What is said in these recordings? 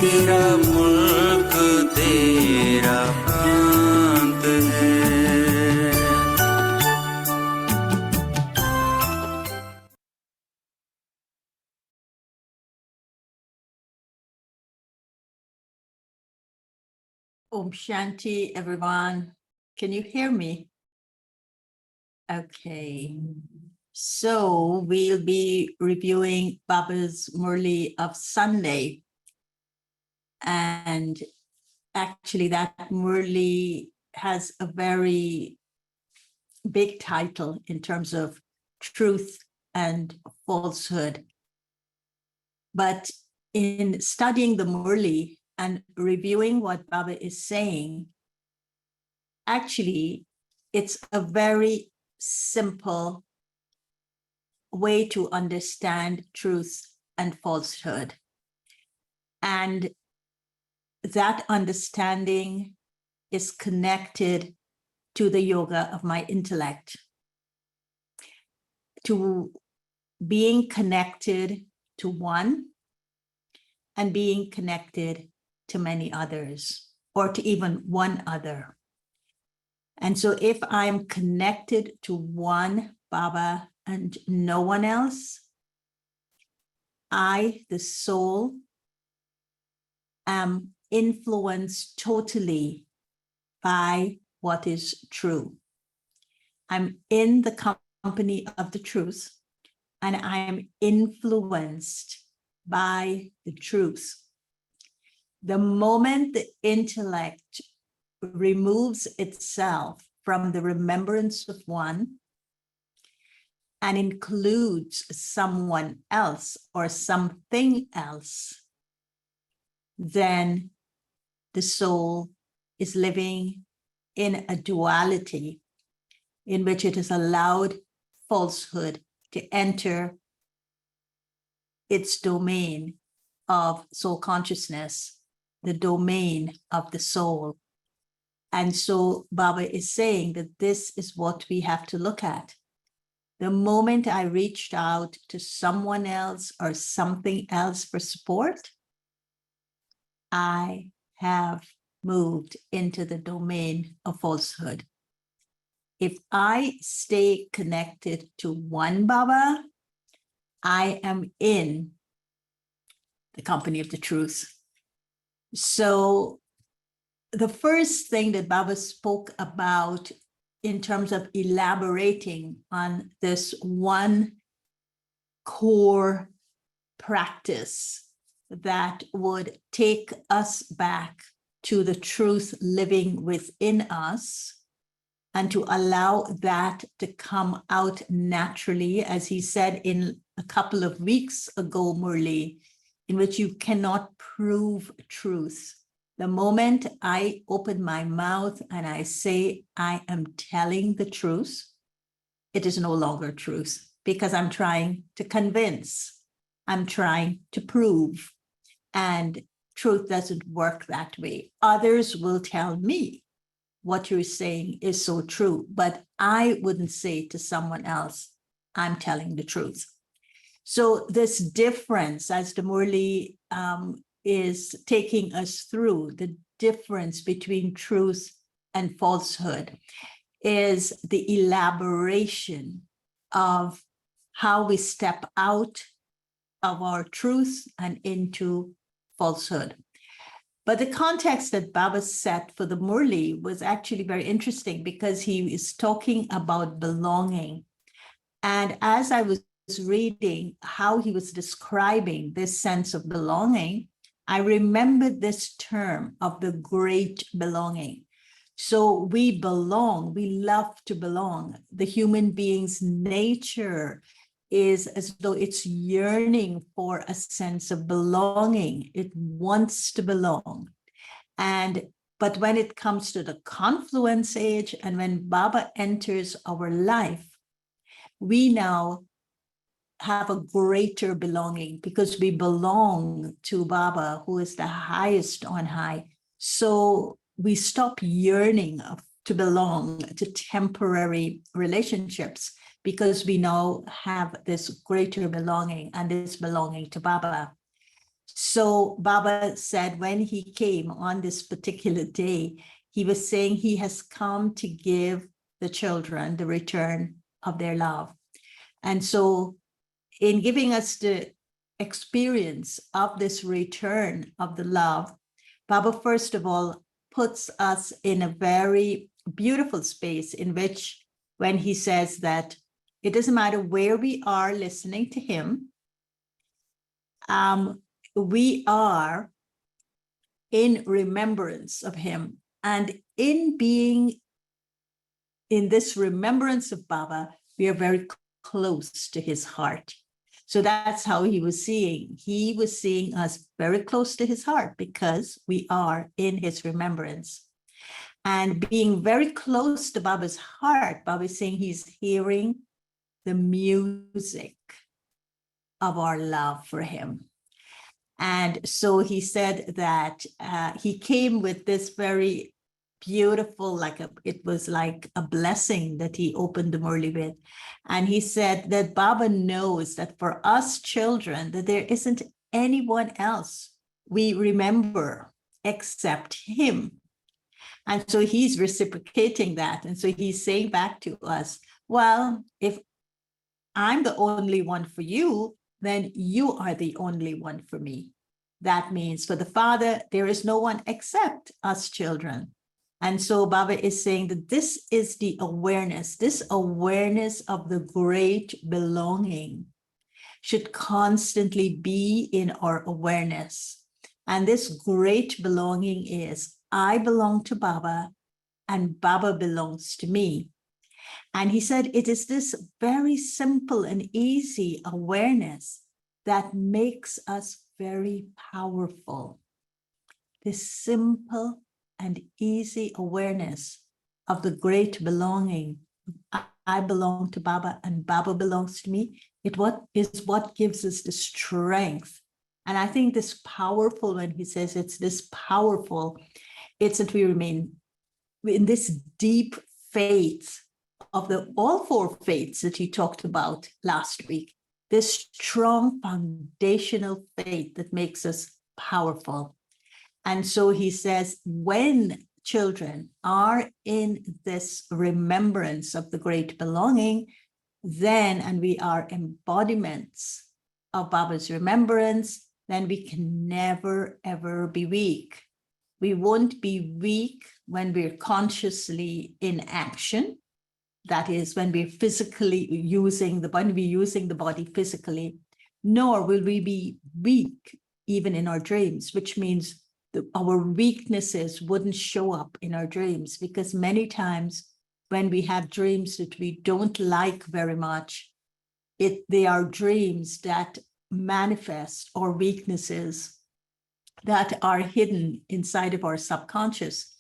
तेरा मुल्क तेरा प्रांत है। Om Shanti, everyone. Can you hear me? Okay. So we'll be reviewing Baba's Murli of Sunday. And actually that Murli has a very big title in terms of truth and falsehood. But in studying the Murli and reviewing what Baba is saying, actually, it's a very simple way to understand truth and falsehood. And that understanding is connected to the yoga of my intellect, to being connected to one and being connected to many others, or to even one other. And so if I'm connected to one Baba and no one else, I, the soul, am influenced totally by what is true. I'm in the company of the truth, and I am influenced by the truth. The moment the intellect removes itself from the remembrance of one and includes someone else or something else, then the soul is living in a duality in which it has allowed falsehood to enter its domain of soul consciousness, the domain of the soul. And so Baba is saying that this is what we have to look at. The moment I reached out to someone else or something else for support, I have moved into the domain of falsehood. If I stay connected to one Baba, I am in the company of the truth. So the first thing that Baba spoke about in terms of elaborating on this one core practice that would take us back to the truth living within us and to allow that to come out naturally, as he said in a couple of weeks ago, Murli, in which you cannot prove truth. The moment I open my mouth and I say, I am telling the truth, it is no longer truth because I'm trying to convince, I'm trying to prove, and truth doesn't work that way. Others will tell me what you're saying is so true, but I wouldn't say to someone else, I'm telling the truth. So this difference, as the Murli is taking us through, the difference between truth and falsehood is the elaboration of how we step out of our truth and into falsehood. But the context that Baba set for the Murli was actually very interesting because he is talking about belonging. And as I was reading how he was describing this sense of belonging, I remembered this term of the great belonging. So we belong, we love to belong. The human being's nature is as though it's yearning for a sense of belonging. It wants to belong. But when it comes to the confluence age and when Baba enters our life, we now have a greater belonging because we belong to Baba, who is the highest on high. So we stop yearning to belong to temporary relationships because we now have this greater belonging and this belonging to Baba. So Baba said when he came on this particular day, he was saying he has come to give the children the return of their love. And so in giving us the experience of this return of the love, Baba, first of all, puts us in a very beautiful space in which, when he says that it doesn't matter where we are listening to him, we are in remembrance of him. And in being in this remembrance of Baba, we are very close to his heart. So that's how he was seeing. He was seeing us very close to his heart because we are in his remembrance. And being very close to Baba's heart, Baba is saying he's hearing the music of our love for him. And so he said that he came with this very beautiful, it was like a blessing that he opened the Murli with. And he said that Baba knows that for us children, that there isn't anyone else we remember except him. And so he's reciprocating that. And so he's saying back to us, well, if I'm the only one for you, then you are the only one for me. That means for the Father, there is no one except us children. And so Baba is saying that this is the awareness, this awareness of the great belonging should constantly be in our awareness. And this great belonging is, I belong to Baba and Baba belongs to me. And he said, it is this very simple and easy awareness that makes us very powerful. This simple and easy awareness of the great belonging. I belong to Baba and Baba belongs to me. It is what gives us the strength. And I think this powerful, when he says it's this powerful, it's that we remain in this deep faith of all four faiths that he talked about last week, this strong foundational faith that makes us powerful. And so he says, when children are in this remembrance of the great belonging, then, and we are embodiments of Baba's remembrance, then we can never, ever be weak. We won't be weak when we're consciously in action. That is, when we're physically using the body physically, nor will we be weak even in our dreams, which means our weaknesses wouldn't show up in our dreams, because many times when we have dreams that we don't like very much, they are dreams that manifest our weaknesses that are hidden inside of our subconscious,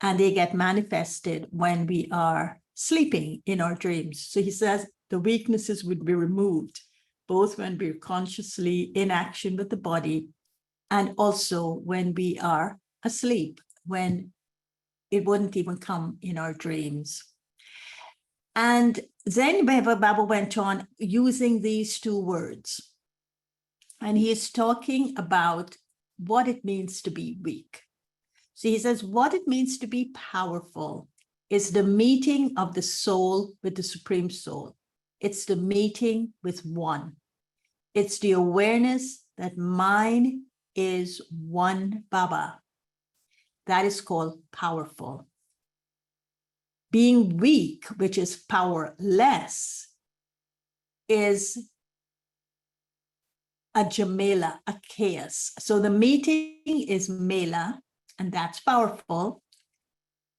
and they get manifested when we are sleeping in our dreams. So he says the weaknesses would be removed, both when we're consciously in action with the body and also when we are asleep, when it wouldn't even come in our dreams. And then Baba went on using these two words, and he is talking about what it means to be weak. So he says, what it means to be powerful is the meeting of the soul with the Supreme Soul. It's the meeting with one. It's the awareness that mine is one Baba. That is called powerful. Being weak, which is powerless, is a jamela, a chaos. So the meeting is mela, and that's powerful.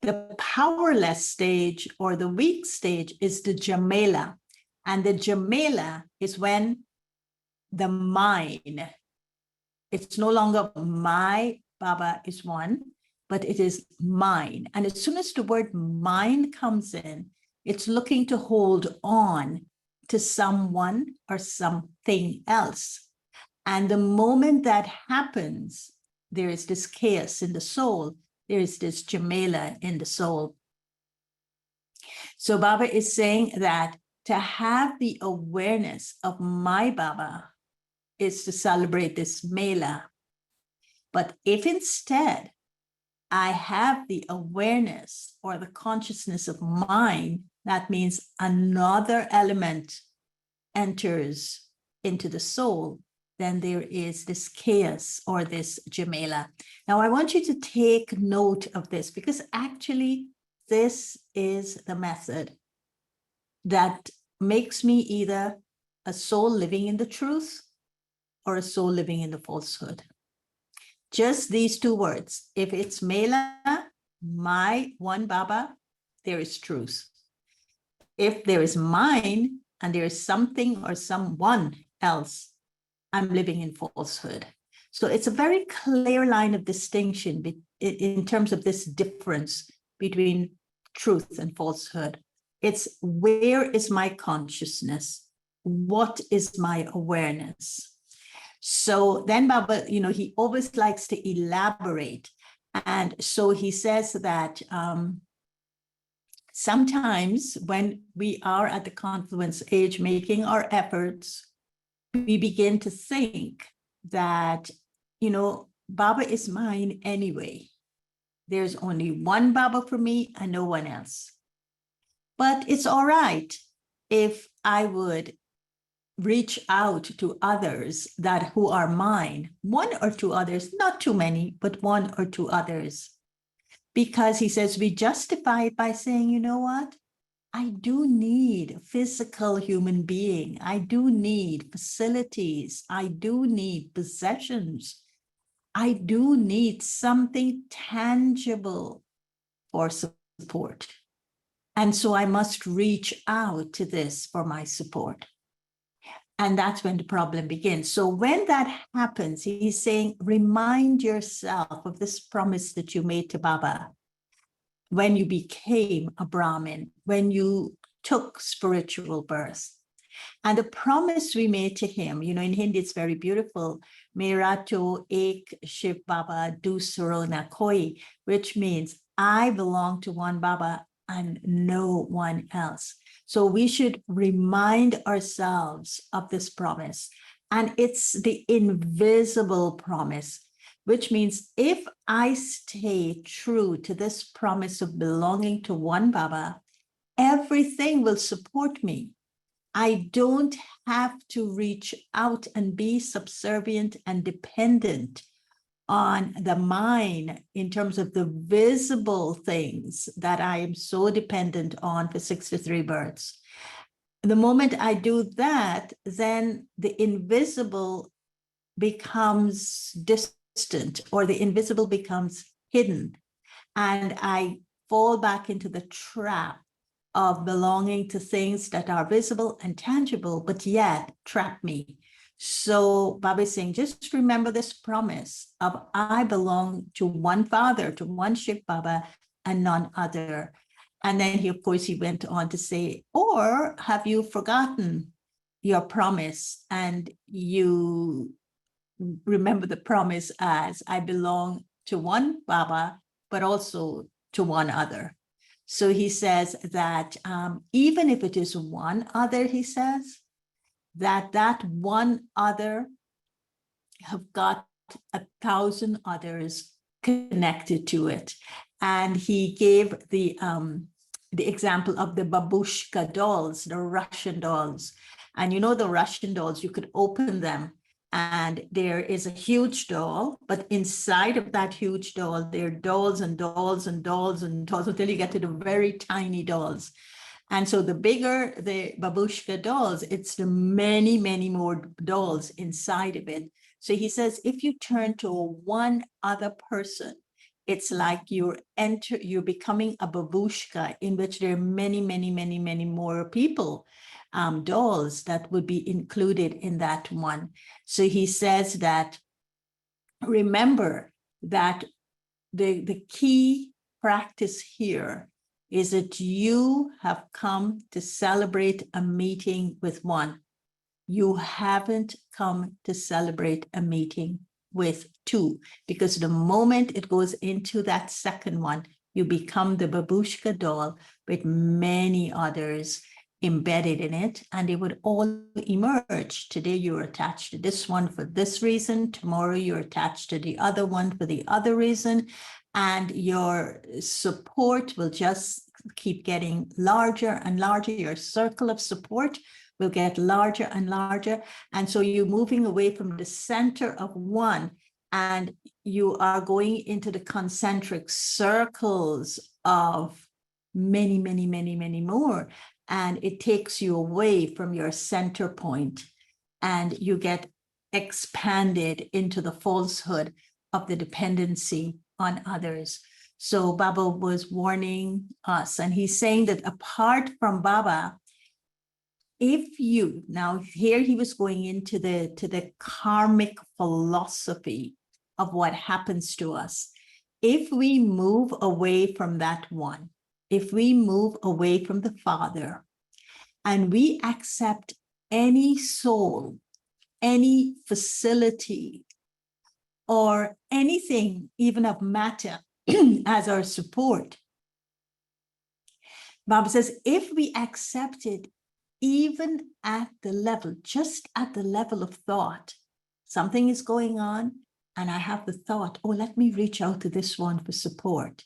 The powerless stage or the weak stage is the jamela. And the jamela is when the mine, it's no longer my Baba is one, but it is mine. And as soon as the word mine comes in, it's looking to hold on to someone or something else. And the moment that happens, there is this chaos in the soul. There is this jamela in the soul. So Baba is saying that to have the awareness of my Baba is to celebrate this Mela. But if instead I have the awareness or the consciousness of mind, that means another element enters into the soul, then there is this chaos or this Jamela. Now, I want you to take note of this, because actually this is the method that makes me either a soul living in the truth or a soul living in the falsehood. Just these two words. If it's Mela, my one Baba, there is truth. If there is mine and there is something or someone else, I'm living in falsehood. So it's a very clear line of distinction in terms of this difference between truth and falsehood. It's where is my consciousness? What is my awareness? So then Baba, he always likes to elaborate. And so he says that sometimes when we are at the confluence age making our efforts, we begin to think that, Baba is mine anyway. There's only one Baba for me and no one else. But it's all right if I would reach out to others who are mine, one or two others, not too many, but one or two others. Because he says we justify it by saying, you know what? I do need a physical human being. I do need facilities. I do need possessions. I do need something tangible for support. And so I must reach out to this for my support. And that's when the problem begins. So when that happens, he's saying, remind yourself of this promise that you made to Baba when you became a Brahmin, when you took spiritual birth. And the promise we made to him, in Hindi, it's very beautiful. Mera to ek Shiv Baba dusro na koi, which means I belong to one Baba and no one else. So we should remind ourselves of this promise. And it's the invisible promise, which means if I stay true to this promise of belonging to one Baba, everything will support me. I don't have to reach out and be subservient and dependent on the mind in terms of the visible things that I am so dependent on for 63 births. The moment I do that, then the invisible becomes distant, or the invisible becomes hidden. And I fall back into the trap of belonging to things that are visible and tangible, but yet trap me. So Baba is saying, just remember this promise of I belong to one Father, to one Shiv Baba and none other. And then he went on to say, or have you forgotten your promise and you remember the promise as I belong to one Baba, but also to one other. So he says that even if it is one other, he says, that one other have got 1,000 others connected to it. And he gave the example of the babushka dolls, the Russian dolls. And the Russian dolls, you could open them and there is a huge doll, but inside of that huge doll, there are dolls and dolls and dolls and dolls until you get to the very tiny dolls. And so the bigger the babushka dolls, it's the many, many more dolls inside of it. So he says, if you turn to one other person, it's like you're becoming a babushka in which there are many, many, many, many more people, dolls that would be included in that one. So he says that, remember that the key practice here is that you have come to celebrate a meeting with one. You haven't come to celebrate a meeting with two, because the moment it goes into that second one, you become the babushka doll with many others embedded in it, and they would all emerge. Today you're attached to this one for this reason, tomorrow you're attached to the other one for the other reason, and your support will just keep getting larger and larger. Your circle of support will get larger and larger, and so you're moving away from the center of one, and you are going into the concentric circles of many, many, many, many more. And it takes you away from your center point, and you get expanded into the falsehood of the dependency on others. So Baba was warning us, and he's saying that apart from Baba, if you, now here he was going into the karmic philosophy of what happens to us. If we move away from that one, if we move away from the Father, and we accept any soul, any facility, or anything, even of matter, as our support, Baba says, if we accept it, even at the level, just at the level of thought, something is going on, and I have the thought, oh, let me reach out to this one for support.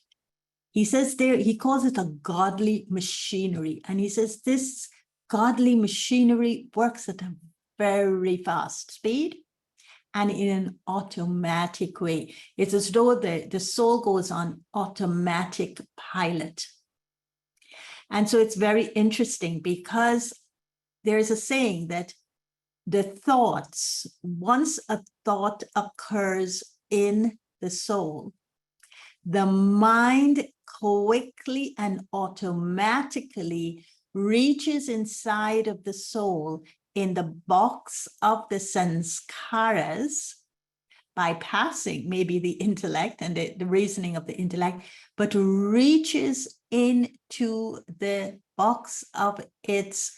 He says there, he calls it a godly machinery. And he says this godly machinery works at a very fast speed and in an automatic way. It's as though the soul goes on automatic pilot. And so it's very interesting, because there's a saying that the thoughts, once a thought occurs in the soul, the mind quickly and automatically reaches inside of the soul in the box of the sanskaras, bypassing maybe the intellect and the reasoning of the intellect, but reaches into the box of its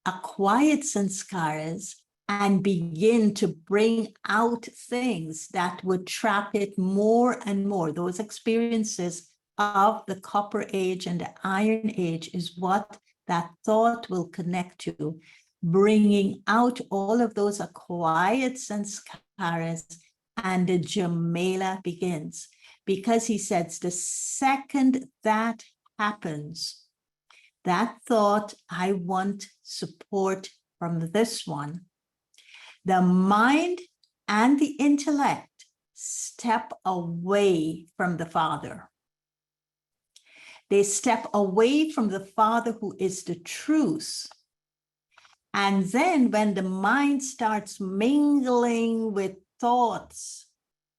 acquired sanskaras and begin to bring out things that would trap it more and more. Those experiences of the copper age and the iron age is what that thought will connect to, bringing out all of those acquired sanskaras, and the Jamela begins. Because he says the second that happens, that thought, I want support from this one, the mind and the intellect step away from the Father. They step away from the Father who is the truth. And then when the mind starts mingling with thoughts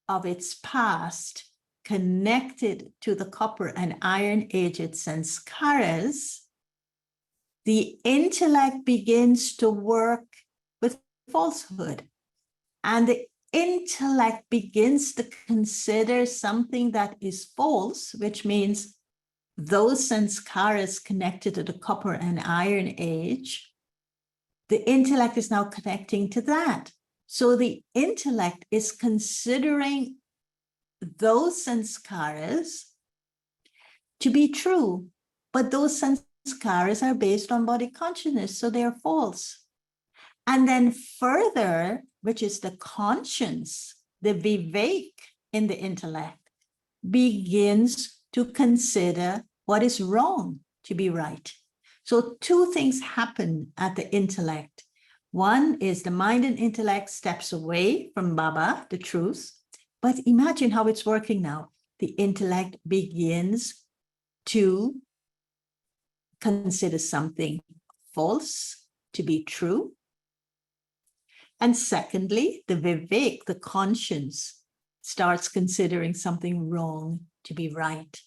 of its past connected to the copper and iron aged sanskaras, the intellect begins to work with falsehood. And the intellect begins to consider something that is false, which means those sanskaras connected to the copper and iron age, the intellect is now connecting to that. So the intellect is considering those sanskaras to be true, but those sanskaras are based on body consciousness, so they're false. And then further, which is the conscience, the vivek in the intellect, begins to consider what is wrong to be right. So two things happen at the intellect. One is the mind and intellect steps away from Baba, the truth. But imagine how it's working now. The intellect begins to consider something false to be true. And secondly, the vivek, the conscience, starts considering something wrong to be right.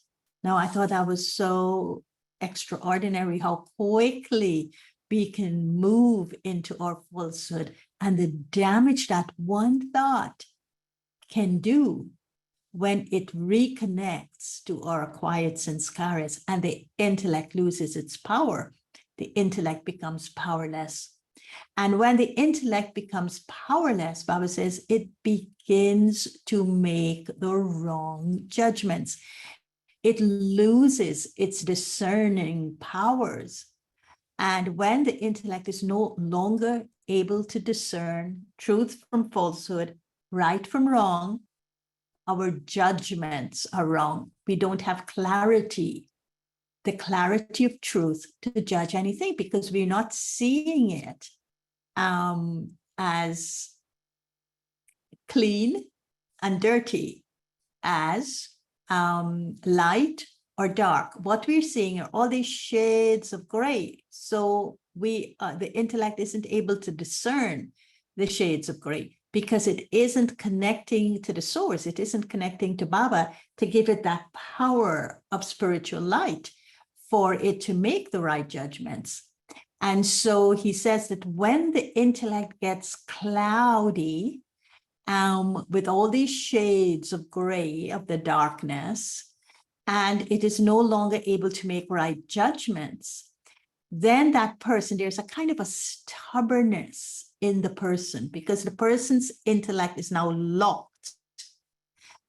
Now, I thought that was so extraordinary how quickly we can move into our falsehood and the damage that one thought can do when it reconnects to our acquired sanskaras and the intellect loses its power. The intellect becomes powerless. And when the intellect becomes powerless, Baba says, it begins to make the wrong judgments. It loses its discerning powers. And when the intellect is no longer able to discern truth from falsehood, right from wrong, our judgments are wrong. We don't have clarity, the clarity of truth to judge anything, because we're not seeing it as clean and dirty, as light or dark. What we're seeing are all these shades of gray. So the intellect isn't able to discern the shades of gray because it isn't connecting to the source. It isn't connecting to Baba to give it that power of spiritual light for it to make the right judgments. And so he says that when the intellect gets cloudy, with all these shades of gray of the darkness, and it is no longer able to make right judgments, then that person, there's a kind of a stubbornness in the person, because the person's intellect is now locked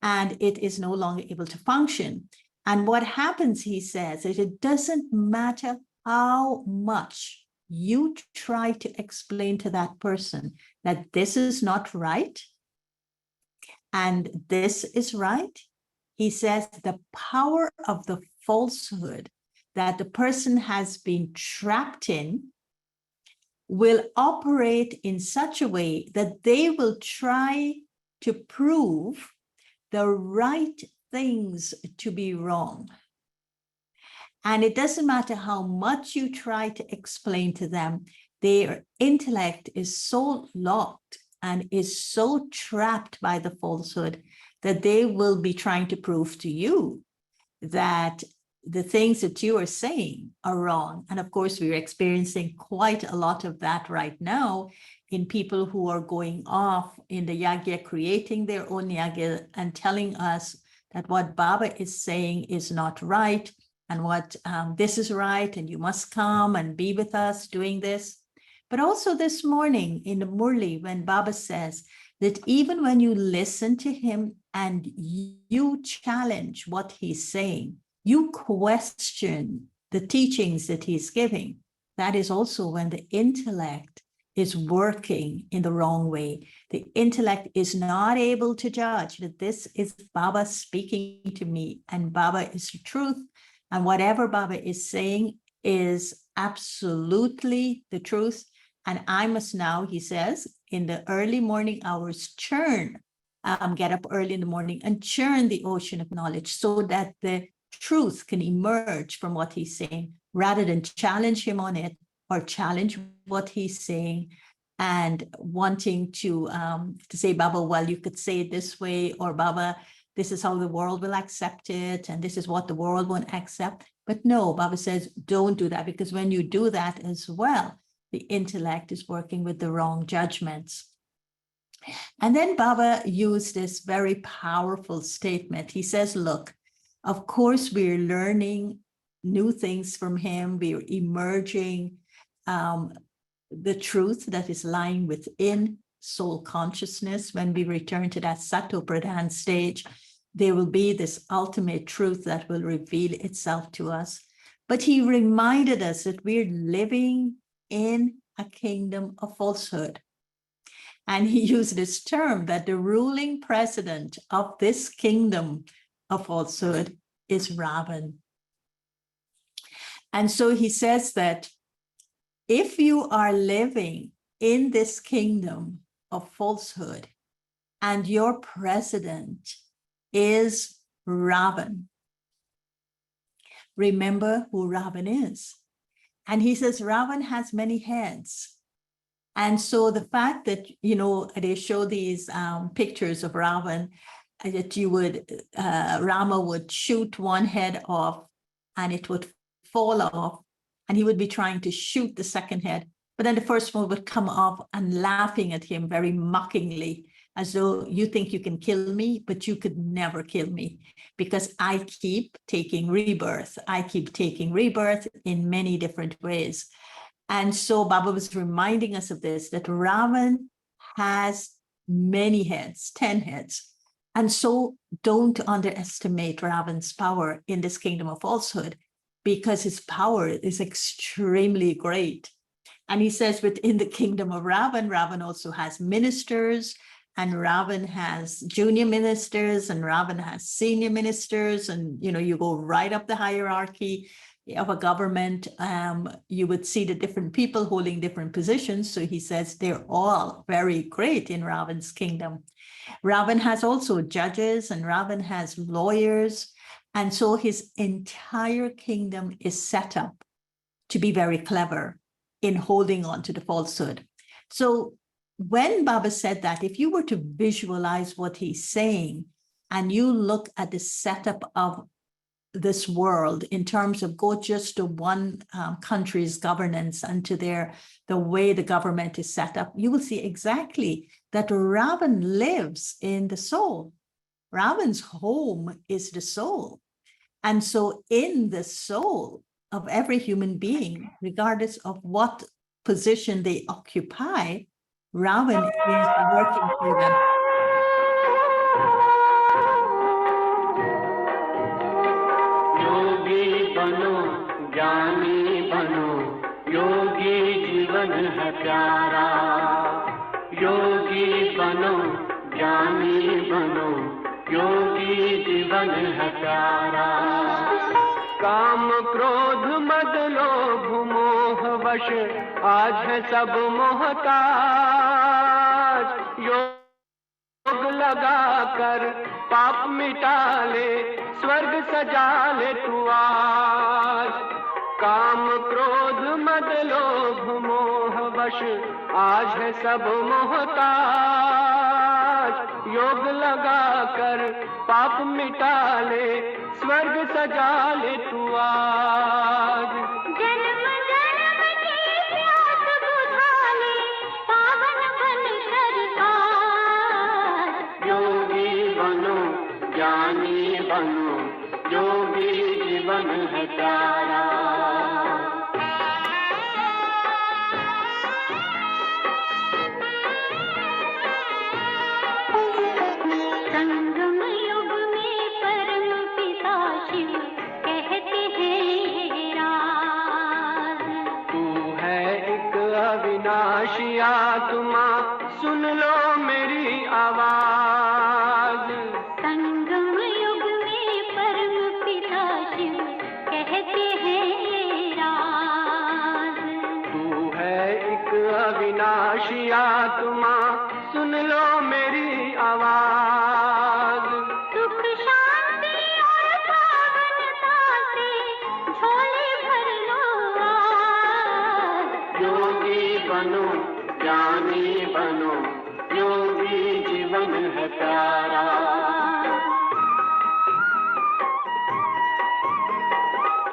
and it is no longer able to function. And what happens, he says, is it doesn't matter how much you try to explain to that person that this is not right and this is right. He says the power of the falsehood that the person has been trapped in will operate in such a way that they will try to prove the right things to be wrong. And it doesn't matter how much you try to explain to them, their intellect is so locked and is so trapped by the falsehood that they will be trying to prove to you that the things that you are saying are wrong. And of course, we're experiencing quite a lot of that right now in people who are going off in the yagya, creating their own yagya and telling us that what Baba is saying is not right, and what this is right, and you must come and be with us doing this. But also this morning in the Murli, when Baba says that even when you listen to him and you challenge what he's saying, you question the teachings that he's giving, that is also when the intellect is working in the wrong way. The intellect is not able to judge that this is Baba speaking to me and Baba is the truth. And whatever Baba is saying is absolutely the truth. And I must now, he says, in the early morning hours, get up early in the morning and churn the ocean of knowledge so that the truth can emerge from what he's saying, rather than challenge him on it or challenge what he's saying and wanting to say, Baba, well, you could say it this way, or Baba, this is how the world will accept it, and this is what the world won't accept. But no, Baba says, don't do that, because when you do that as well, the intellect is working with the wrong judgments. And then Baba used this very powerful statement. He says, look, of course, we're learning new things from him. We're emerging the truth that is lying within soul consciousness. When we return to that Sato Pradhan stage, there will be this ultimate truth that will reveal itself to us. But he reminded us that we're living in a kingdom of falsehood. And he used this term that the ruling president of this kingdom of falsehood is Ravan. And so he says that if you are living in this kingdom of falsehood and your president is Ravan, remember who Ravan is. And he says Ravan has many heads. And so the fact that, they show these pictures of Ravan, that Rama would shoot one head off and it would fall off, and he would be trying to shoot the second head. But then the first one would come off and laughing at him very mockingly, as though you think you can kill me, but you could never kill me because I keep taking rebirth. I keep taking rebirth in many different ways. And so Baba was reminding us of this, that Ravan has many heads, 10 heads. And so don't underestimate Ravan's power in this kingdom of falsehood, because his power is extremely great. And he says within the kingdom of Ravan, Ravan also has ministers, and Ravan has junior ministers, and Ravan has senior ministers. And, you know, you go right up the hierarchy of a government, you would see the different people holding different positions. So he says they're all very great in Ravan's kingdom. Ravan has also judges, and Ravan has lawyers. And so his entire kingdom is set up to be very clever in holding on to the falsehood. So when Baba said that, if you were to visualize what he's saying, and you look at the setup of this world in terms of go just to one country's governance and to the way the government is set up, you will see exactly that Ravan lives in the soul. Ravan's home is the soul. And so in the soul of every human being, regardless of what position they occupy, Ravan is working for them. बनो ज्ञानी बनो योगी जीवन है प्यारा योगी बनो ज्ञानी बनो योगी जीवन है प्यारा काम क्रोध मद लोभ मोह वश आज है सब मोहताज योग लगा कर पाप मिटा ले स्वर्ग सजा ले तू आज काम क्रोध मद लोभ मोह वश आज है सब मोहताज योग लगा कर पाप मिटा ले स्वर्ग सजा ले तू आज जन्म जन्म की प्यास बुझा ले पावन बन कर आज योगी बनो ज्ञानी बनो योगी जीवन है प्यारा संगम युग में परम पिता शिव कहते हैं राज तू है एक अविनाशी आत्मा सुन लो मेरी आवाज संगम युग में परम पिता शिव कहते हैं राज तू है एक अविनाशी आत्मा सुन लो मेरी आवाज सुख शांति और पावनता से झोले भर लो आज योगी बनो ज्ञानी बनो योगी जीवन है प्यारा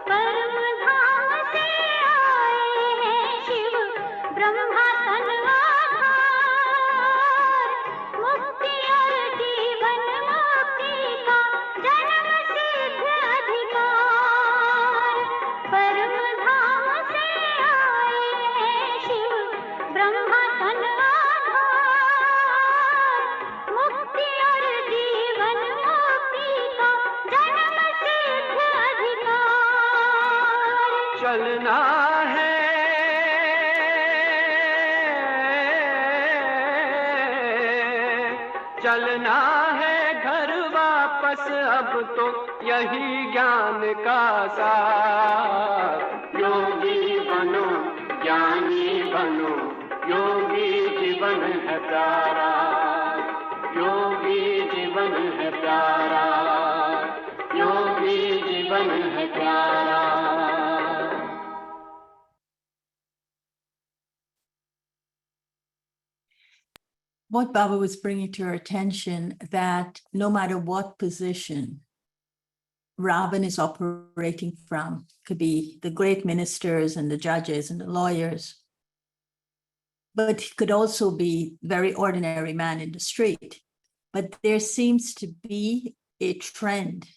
परम धाम से आए हैं शिव ब्रह्मा तन आधार मुक्ति और जीवन मुक्ति का जन्म सिद्ध अधिकार परम धाम से आए हैं शिव ब्रह्मा तन आधार मुक्ति और जीवन मुक्ति का जन्म सिद्ध अधिकार चलना है चलना है घर वापस अब तो यही ज्ञान का सार योगी बनो ज्ञानी बनो योगी जीवन है प्यारा योगी जीवन है प्यारा योगी जीवन है प्यारा What Baba was bringing to our attention, that no matter what position Ravan is operating from, could be the great ministers and the judges and the lawyers, but he could also be very ordinary man in the street. But there seems to be a trend,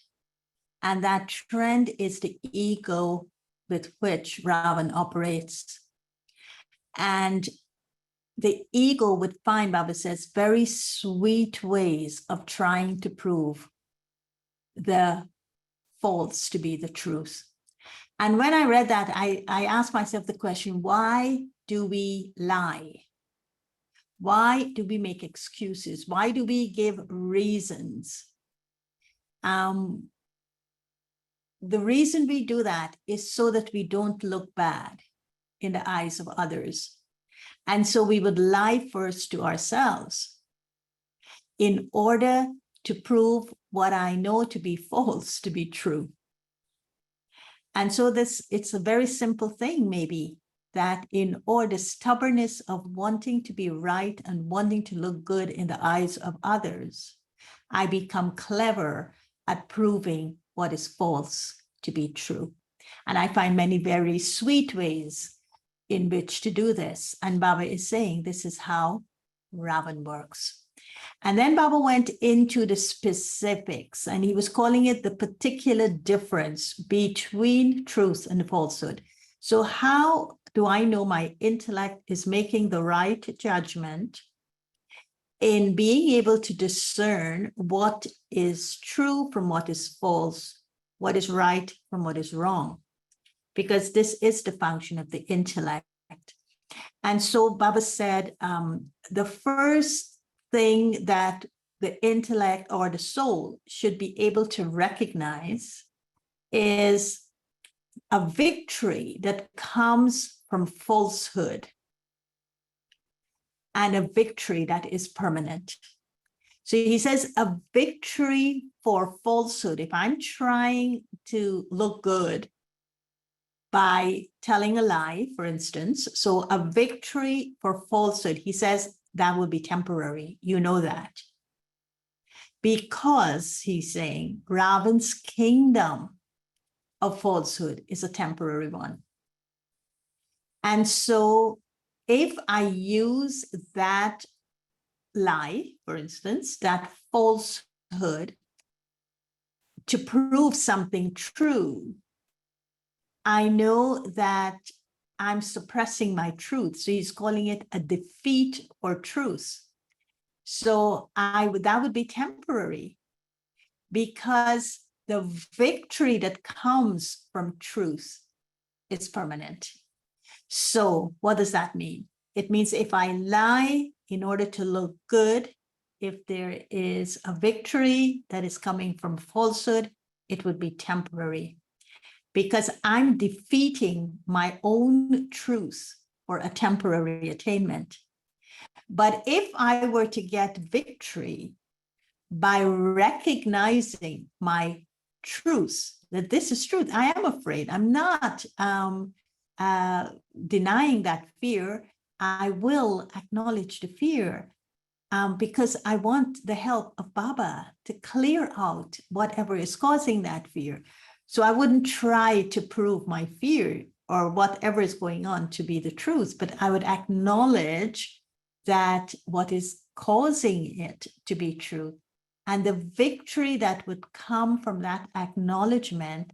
and that trend is the ego with which Ravan operates. And the ego would find, Baba says, very sweet ways of trying to prove the false to be the truth. And when I read that, I asked myself the question, why do we lie? Why do we make excuses? Why do we give reasons? The reason we do that is so that we don't look bad in the eyes of others. And so we would lie first to ourselves in order to prove what I know to be false to be true. And so it's a very simple thing, maybe, that in order, stubbornness of wanting to be right and wanting to look good in the eyes of others, I become clever at proving what is false to be true. And I find many very sweet ways in which to do this. And Baba is saying this is how Ravan works. And then Baba went into the specifics, and he was calling it the particular difference between truth and falsehood. So how do I know my intellect is making the right judgment in being able to discern what is true from what is false, what is right from what is wrong? Because this is the function of the intellect. And so Baba said, the first thing that the intellect or the soul should be able to recognize is a victory that comes from falsehood and a victory that is permanent. So he says a victory for falsehood. If I'm trying to look good by telling a lie, for instance, so a victory for falsehood, he says that will be temporary. You know that. Because he's saying Ravan's kingdom of falsehood is a temporary one. And so if I use that lie, for instance, that falsehood to prove something true, I know that I'm suppressing my truth. So he's calling it a defeat for truth. So that would be temporary, because the victory that comes from truth is permanent. So what does that mean? It means if I lie in order to look good, if there is a victory that is coming from falsehood, it would be temporary, because I'm defeating my own truth for a temporary attainment. But if I were to get victory by recognizing my truth, that this is truth, I am afraid, I'm not denying that fear, I will acknowledge the fear because I want the help of Baba to clear out whatever is causing that fear. So I wouldn't try to prove my fear or whatever is going on to be the truth, but I would acknowledge that what is causing it to be true. And the victory that would come from that acknowledgement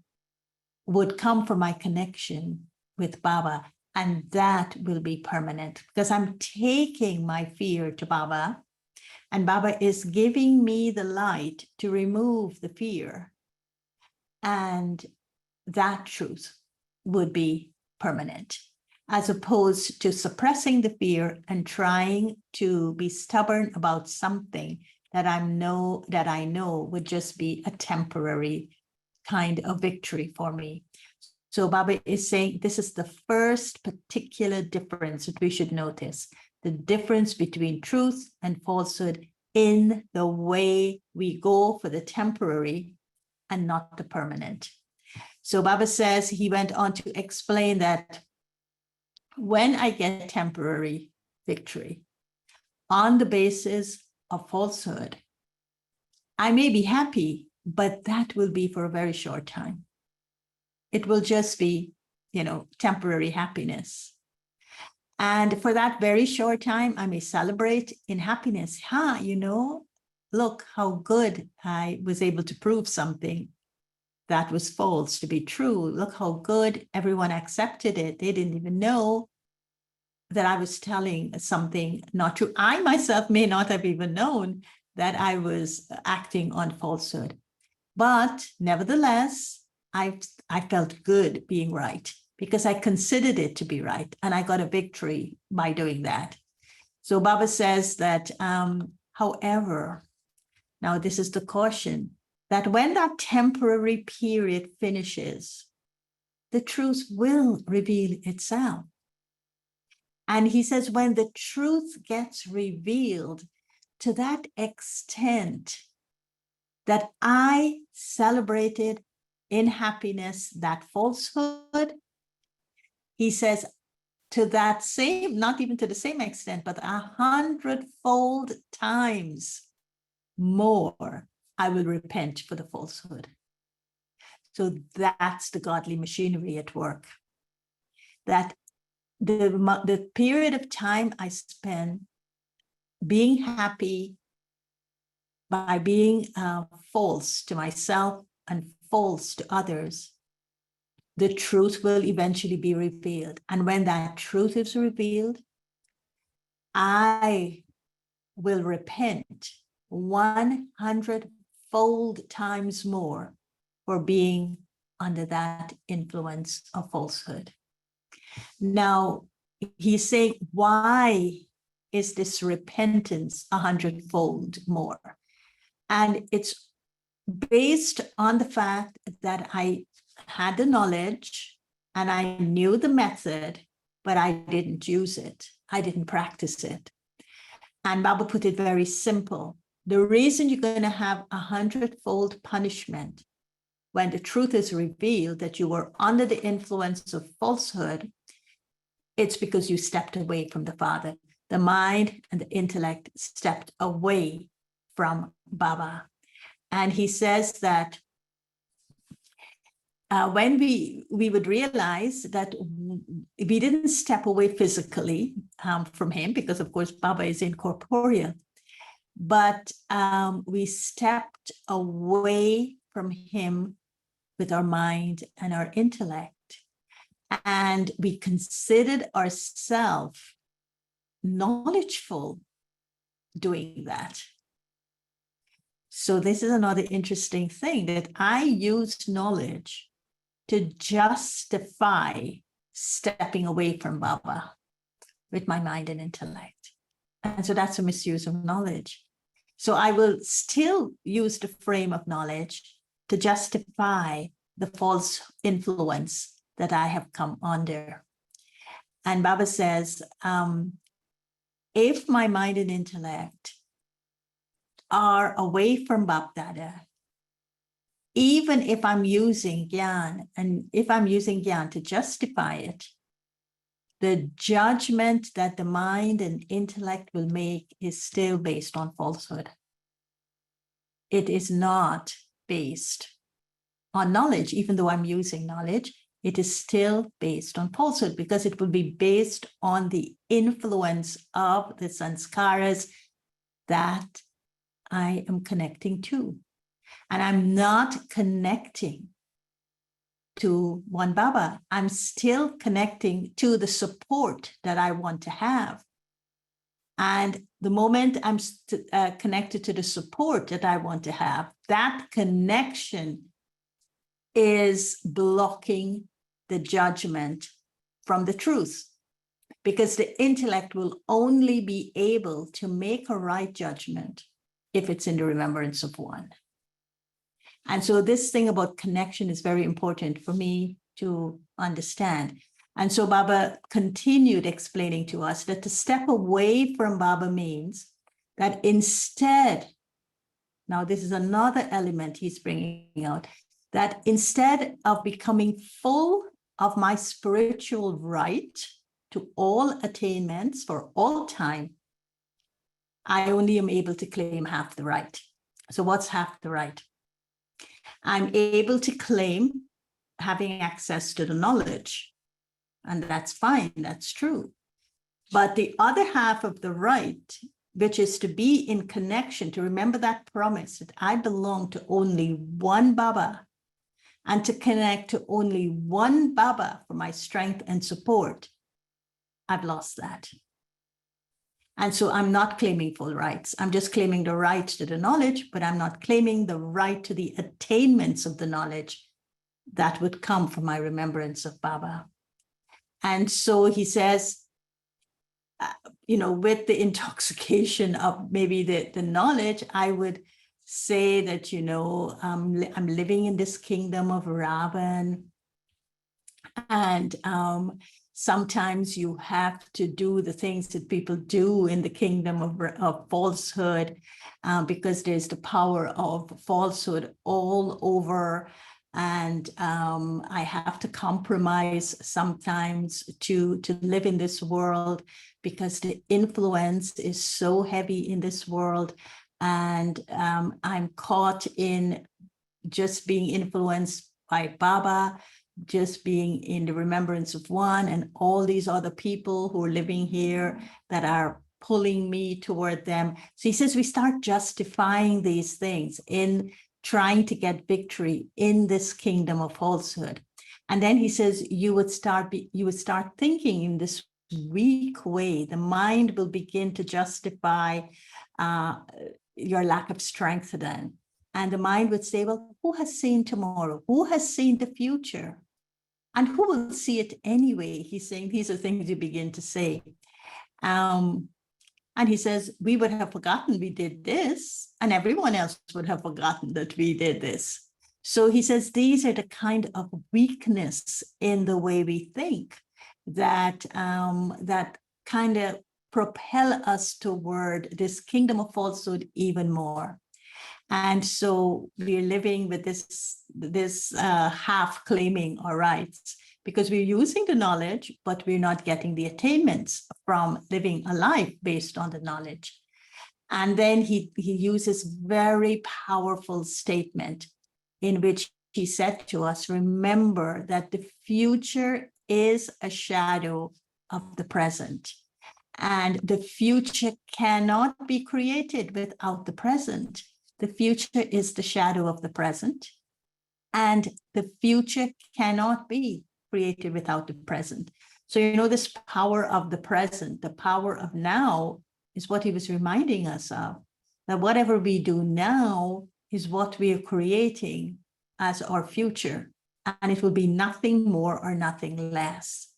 would come from my connection with Baba. And that will be permanent, because I'm taking my fear to Baba, and Baba is giving me the light to remove the fear. And that truth would be permanent, as opposed to suppressing the fear and trying to be stubborn about something that I know would just be a temporary kind of victory for me. So Baba is saying this is the first particular difference that we should notice, the difference between truth and falsehood in the way we go for the temporary and not the permanent. So Baba says, he went on to explain that when I get temporary victory on the basis of falsehood, I may be happy, but that will be for a very short time. It will just be, temporary happiness. And for that very short time, I may celebrate in happiness. Look how good I was able to prove something that was false to be true. Look how good everyone accepted it. They didn't even know that I was telling something not true. I myself may not have even known that I was acting on falsehood. But nevertheless, I felt good being right because I considered it to be right. And I got a victory by doing that. So Baba says that, however, now this is the caution, that when that temporary period finishes, the truth will reveal itself. And he says, when the truth gets revealed to that extent that I celebrated in happiness that falsehood, he says, to that same, not even to the same extent, but 100-fold times more, I will repent for the falsehood. So that's the godly machinery at work. That the period of time I spend being happy by being false to myself and false to others, the truth will eventually be revealed. And when that truth is revealed, I will repent 100-fold times more for being under that influence of falsehood. Now, he's saying, why is this repentance 100-fold more? And it's based on the fact that I had the knowledge and I knew the method, but I didn't use it. I didn't practice it. And Baba put it very simple. The reason you're going to have 100-fold punishment when the truth is revealed that you were under the influence of falsehood, it's because you stepped away from the Father. The mind and the intellect stepped away from Baba. And he says that when we would realize that we didn't step away physically from him, because of course Baba is incorporeal, but we stepped away from him with our mind and our intellect. And we considered ourselves knowledgeful doing that. So this is another interesting thing, that I used knowledge to justify stepping away from Baba with my mind and intellect. And so that's a misuse of knowledge. So I will still use the frame of knowledge to justify the false influence that I have come under. And Baba says, if my mind and intellect are away from Bapdada, even if I'm using Gyan, and if I'm using Gyan to justify it, the judgment that the mind and intellect will make is still based on falsehood. It is not based on knowledge. Even though I'm using knowledge, it is still based on falsehood, because it will be based on the influence of the sanskaras that I am connecting to. And I'm not connecting to one Baba. I'm still connecting to the support that I want to have. And the moment I'm connected to the support that I want to have, that connection is blocking the judgment from the truth, because the intellect will only be able to make a right judgment if it's in the remembrance of one. And so this thing about connection is very important for me to understand. And so Baba continued explaining to us that to step away from Baba means that instead, now this is another element he's bringing out, that instead of becoming full of my spiritual right to all attainments for all time, I only am able to claim half the right. So what's half the right? I'm able to claim having access to the knowledge, and that's fine, that's true. But the other half of the right, which is to be in connection, to remember that promise that I belong to only one Baba, and to connect to only one Baba for my strength and support, I've lost that. And so I'm not claiming full rights. I'm just claiming the right to the knowledge, but I'm not claiming the right to the attainments of the knowledge. that would come from my remembrance of Baba. And so he says, with the intoxication of maybe the knowledge, I would say that, I'm living in this kingdom of Ravan. And sometimes you have to do the things that people do in the kingdom of falsehood, because there's the power of falsehood all over. And I have to compromise sometimes to live in this world, because the influence is so heavy in this world. And I'm caught in just being influenced by Baba, just being in the remembrance of one, and all these other people who are living here that are pulling me toward them. So he says we start justifying these things in trying to get victory in this kingdom of falsehood. And then he says you would start thinking in this weak way. The mind will begin to justify your lack of strength then. And the mind would say, well, who has seen tomorrow? Who has seen the future? And who will see it anyway? He's saying these are things you begin to say. And he says, we would have forgotten we did this, and everyone else would have forgotten that we did this. So he says, these are the kind of weakness in the way we think that kind of propel us toward this kingdom of falsehood even more. And so we're living with this half claiming our rights, because we're using the knowledge, but we're not getting the attainments from living a life based on the knowledge. And then he uses very powerful statement in which he said to us, remember that the future is a shadow of the present. And the future cannot be created without the present. The future is the shadow of the present, and the future cannot be created without the present. So, this power of the present, the power of now, is what he was reminding us of, that whatever we do now is what we are creating as our future, and it will be nothing more or nothing less.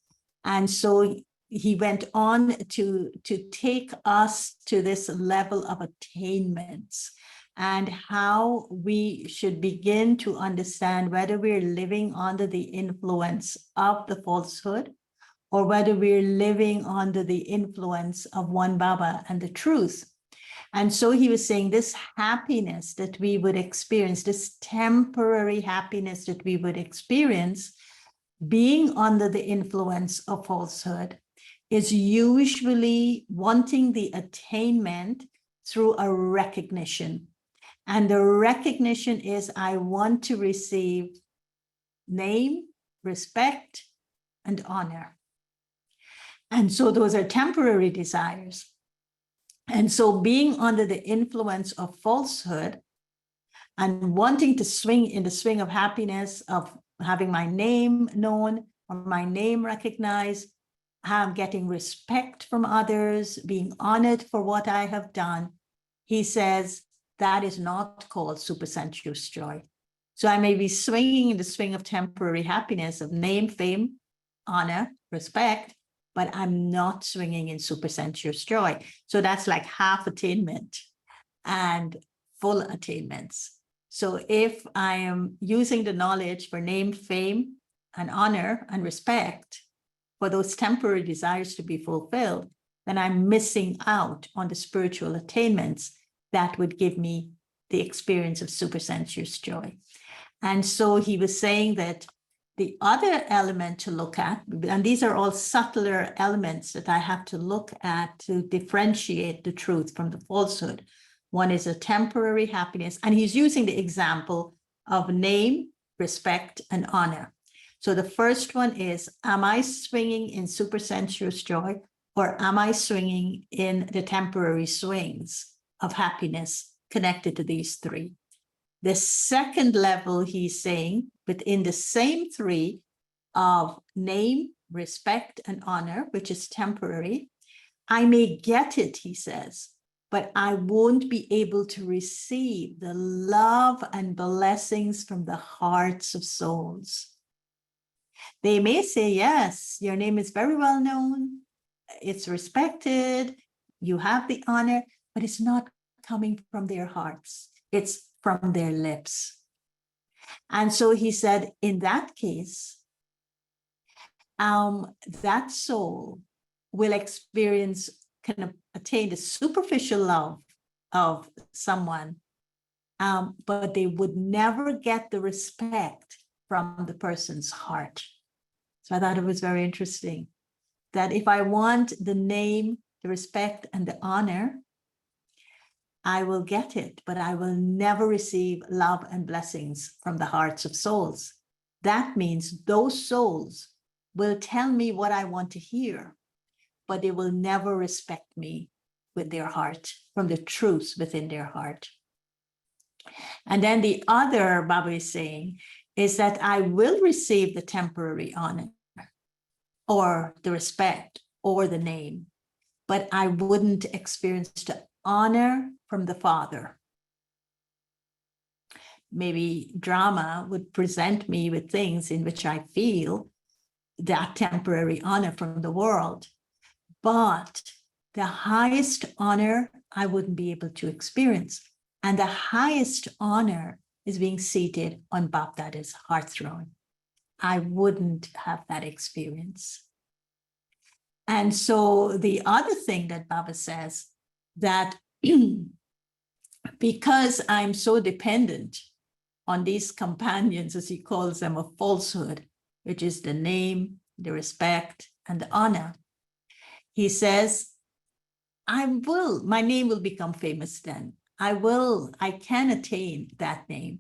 And so he went on to take us to this level of attainments, and how we should begin to understand whether we're living under the influence of the falsehood, or whether we're living under the influence of one Baba and the truth. And so he was saying this happiness that we would experience, this temporary happiness that we would experience being under the influence of falsehood, is usually wanting the attainment through a recognition. And the recognition is, I want to receive name, respect, and honor. And so those are temporary desires. And so being under the influence of falsehood and wanting to swing in the swing of happiness of having my name known or my name recognized, getting respect from others, being honored for what I have done, he says, that is not called supersensuous joy. So I may be swinging in the swing of temporary happiness of name, fame, honor, respect, but I'm not swinging in supersensuous joy. So that's like half attainment and full attainments. So if I am using the knowledge for name, fame, and honor and respect for those temporary desires to be fulfilled, then I'm missing out on the spiritual attainments that would give me the experience of supersensuous joy. And so he was saying that the other element to look at, and these are all subtler elements that I have to look at to differentiate the truth from the falsehood. One is a temporary happiness, and he's using the example of name, respect, and honor. So the first one is, am I swinging in supersensuous joy, or am I swinging in the temporary swings of happiness connected to these three? The second level, he's saying, within the same three of name, respect, and honor, which is temporary, I may get it, he says, but I won't be able to receive the love and blessings from the hearts of souls. They may say, yes, your name is very well known, it's respected, you have the honor, but it's not coming from their hearts. It's from their lips. And so he said, in that case, that soul will experience, kind of attain the superficial love of someone, but they would never get the respect from the person's heart. So I thought it was very interesting that if I want the name, the respect, and the honor, I will get it, but I will never receive love and blessings from the hearts of souls. That means those souls will tell me what I want to hear, but they will never respect me with their heart, from the truths within their heart. And then the other Baba is saying is that I will receive the temporary honor or the respect or the name, but I wouldn't experience the honor from the Father. Maybe drama would present me with things in which I feel that temporary honor from the world, but the highest honor I wouldn't be able to experience. And the highest honor is being seated on Bapdada's heart throne. I wouldn't have that experience. And so the other thing that Baba says, that because I'm so dependent on these companions, as he calls them, of falsehood, which is the name, the respect, and the honor, he says, my name will become famous then. I can attain that name,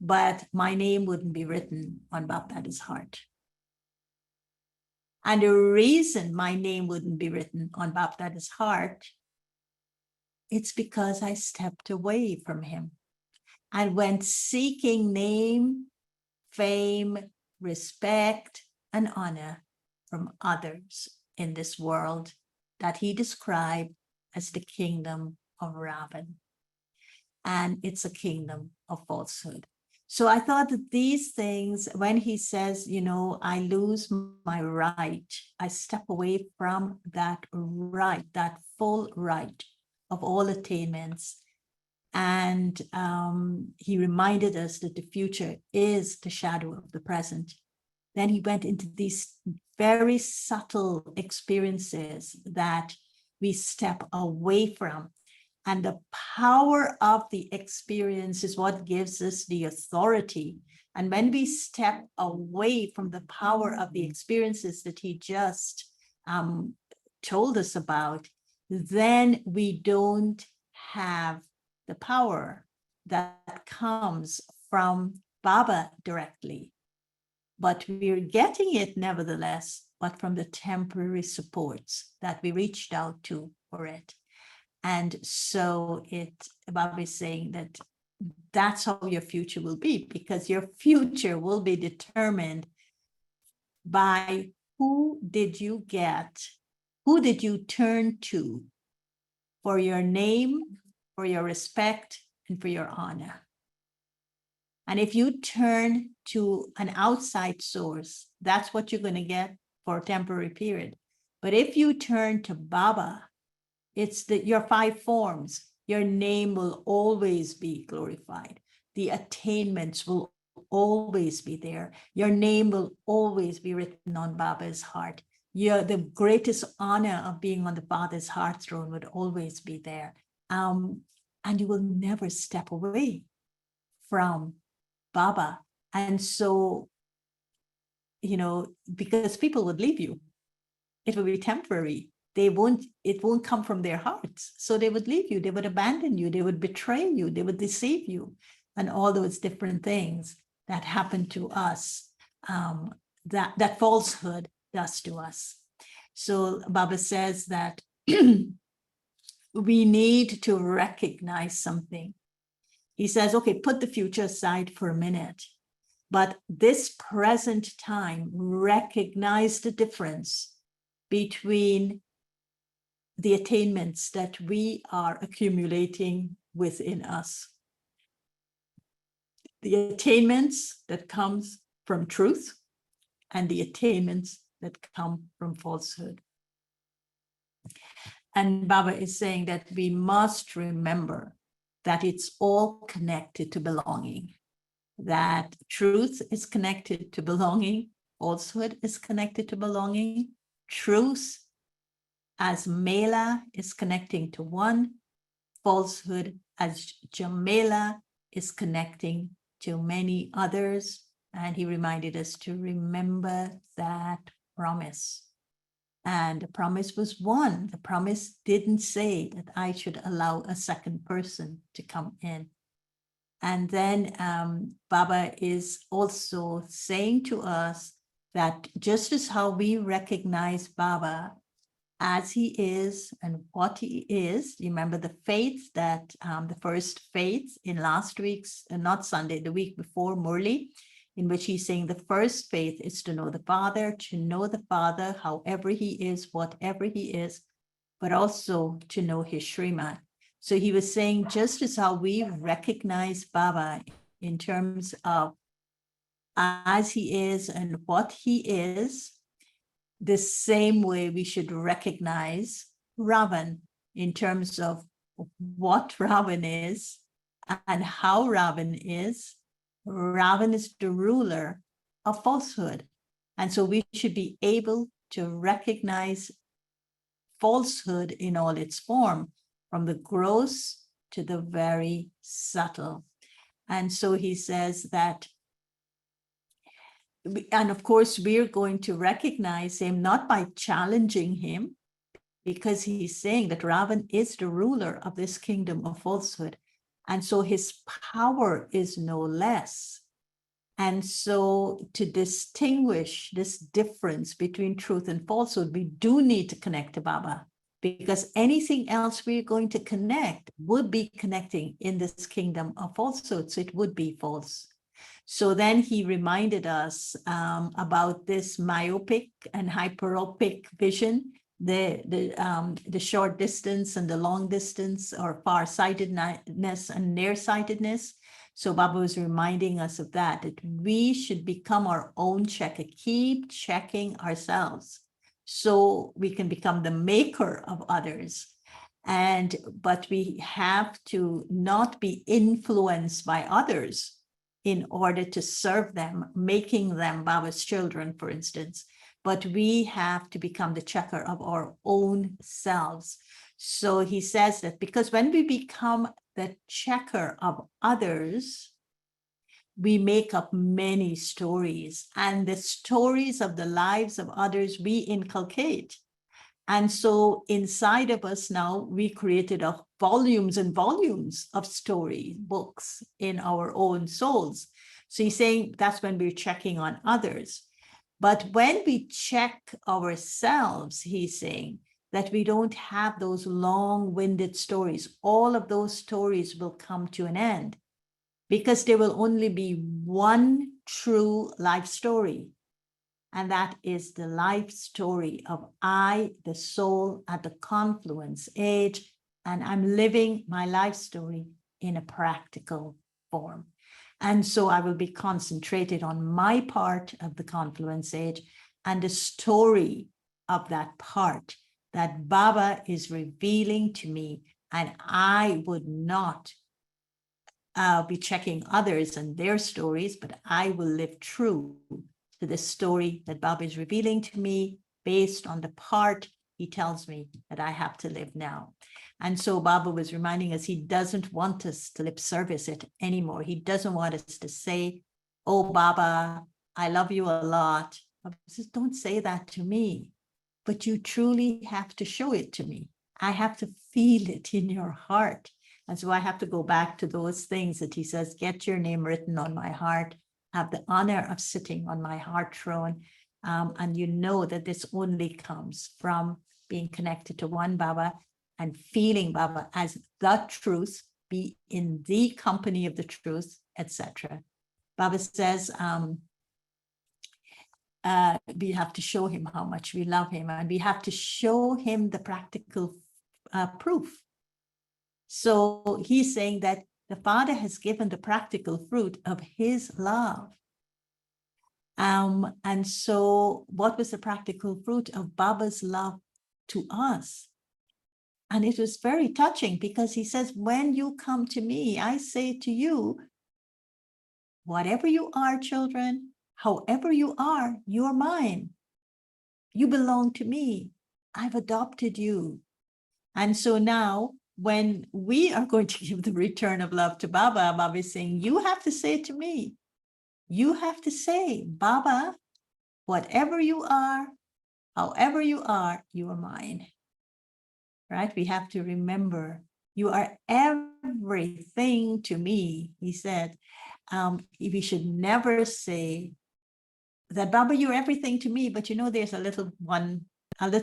but my name wouldn't be written on Bapdada's heart. And the reason my name wouldn't be written on Bapdada's heart, it's because I stepped away from him and went seeking name, fame, respect, and honor from others in this world that he described as the kingdom of Ravan. And it's a kingdom of falsehood. So I thought that these things, when he says, I lose my right, I step away from that right, that full right of all attainments. And he reminded us that the future is the shadow of the present. Then he went into these very subtle experiences that we step away from. And the power of the experience is what gives us the authority. And when we step away from the power of the experiences that he just told us about, then we don't have the power that comes from Baba directly. But we're getting it nevertheless, but from the temporary supports that we reached out to for it. And so Baba is saying that that's how your future will be, because your future will be determined by who did you turn to for your name, for your respect, and for your honor. And if you turn to an outside source, that's what you're going to get for a temporary period. But if you turn to Baba, it's your 5 forms. Your name will always be glorified. The attainments will always be there. Your name will always be written on Baba's heart. The greatest honor of being on the Father's heart throne would always be there. And you will never step away from Baba. And so, because people would leave you, it will be temporary. It won't come from their hearts. So they would leave you, they would abandon you, they would betray you, they would deceive you, and all those different things that happen to us, that falsehood does to us. So Baba says that we need to recognize something. He says, okay, put the future aside for a minute, but this present time, recognize the difference between the attainments that we are accumulating within us. The attainments that comes from truth and the attainments that come from falsehood. And Baba is saying that we must remember that it's all connected to belonging, that truth is connected to belonging, falsehood is connected to belonging, truth as Mela is connecting to one, falsehood as Jamela is connecting to many others. And he reminded us to remember that promise. And the promise was one. The promise didn't say that I should allow a second person to come in. And then Baba is also saying to us that just as how we recognize Baba as he is and what he is, you remember the faith that the first faith in last week's, not Sunday, the week before, Murli, in which he's saying the first faith is to know the Father however he is, whatever he is, but also to know his Srimad. So he was saying, just as how we recognize Baba in terms of as he is and what he is, the same way we should recognize Ravan in terms of what Ravan is and how Ravan is. Ravan is the ruler of falsehood. And so we should be able to recognize falsehood in all its form, from the gross to the very subtle. And so he says that, and of course, we're going to recognize him not by challenging him, because he's saying that Ravan is the ruler of this kingdom of falsehood. And so his power is no less. And so to distinguish this difference between truth and falsehood, we do need to connect to Baba, because anything else we're going to connect would be connecting in this kingdom of falsehood. So it would be false. So then he reminded us about this myopic and hyperopic vision, the short distance and the long distance, or farsightedness and nearsightedness. So Baba was reminding us of that we should become our own checker, keep checking ourselves so we can become the maker of others. But we have to not be influenced by others in order to serve them, making them Baba's children, for instance. But we have to become the checker of our own selves. So he says that because when we become the checker of others, we make up many stories, and the stories of the lives of others we inculcate. And so inside of us now, we created volumes and volumes of story books in our own souls. So he's saying that's when we're checking on others. But when we check ourselves, he's saying that we don't have those long-winded stories. All of those stories will come to an end, because there will only be one true life story. And that is the life story of I, the soul at the confluence age, and I'm living my life story in a practical form. And so I will be concentrated on my part of the confluence age and the story of that part that Baba is revealing to me. And I would not be checking others and their stories, but I will live true to the story that Baba is revealing to me based on the part he tells me that I have to live now. And so Baba was reminding us he doesn't want us to lip service it anymore. He doesn't want us to say, oh, Baba, I love you a lot. Baba says, don't say that to me, but you truly have to show it to me. I have to feel it in your heart. And so I have to go back to those things that he says, get your name written on my heart, have the honor of sitting on my heart throne. And you know that this only comes from being connected to one Baba and feeling Baba as the truth, be in the company of the truth, etc. Baba says, we have to show him how much we love him, and we have to show him the practical proof. So he's saying that the Father has given the practical fruit of his love. And so what was the practical fruit of Baba's love to us? And it was very touching because he says, when you come to me, I say to you, whatever you are, children, however you are, you're mine. You belong to me. I've adopted you. And so now when we are going to give the return of love to Baba, Baba is saying, you have to say to me, you have to say, Baba, whatever you are, however you are mine. Right? We have to remember, you are everything to me. He said, we should never say that, Baba, you're everything to me, but you know, there's a little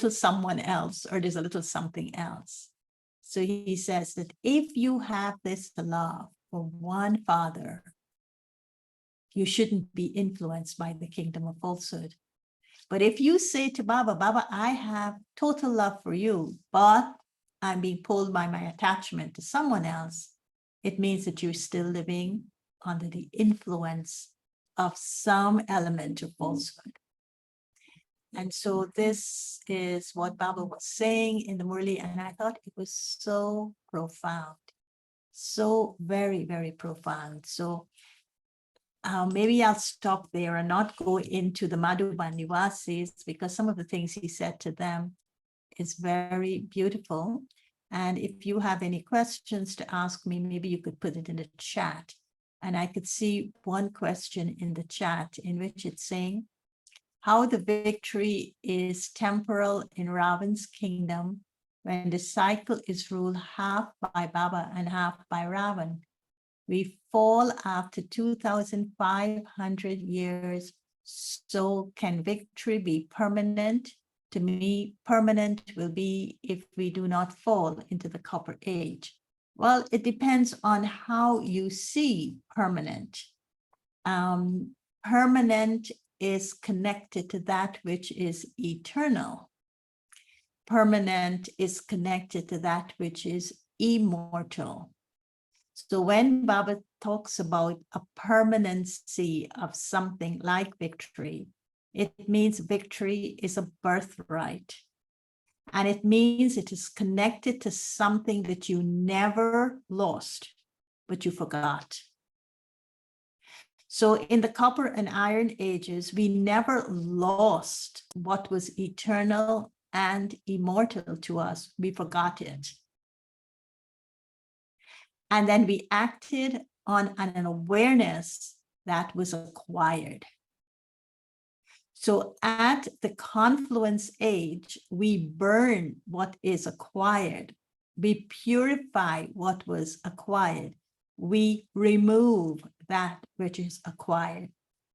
someone else, or there's a little something else. So he says that if you have this love for one Father, you shouldn't be influenced by the kingdom of falsehood. But if you say to Baba, Baba, I have total love for you, but I'm being pulled by my attachment to someone else, it means that you're still living under the influence of some element of falsehood. And so this is what Baba was saying in the Murli, and I thought it was so profound, so very, very profound. So maybe I'll stop there and not go into the Madhuban Nivasis, because some of the things he said to them is very beautiful. And if you have any questions to ask me, maybe you could put it in the chat. And I could see one question in the chat in which it's saying, how the victory is temporal in Ravan's kingdom when the cycle is ruled half by Baba and half by Ravan. We fall after 2,500 years. So can victory be permanent? To me, permanent will be if we do not fall into the copper age. Well, it depends on how you see permanent. Permanent is connected to that which is eternal. Permanent is connected to that which is immortal. So when Baba talks about a permanency of something like victory, it means victory is a birthright. And it means it is connected to something that you never lost, but you forgot. So in the copper and iron ages, we never lost what was eternal and immortal to us. We forgot it. And then we acted on an awareness that was acquired. So at the confluence age, we burn what is acquired. We purify what was acquired. We remove that which is acquired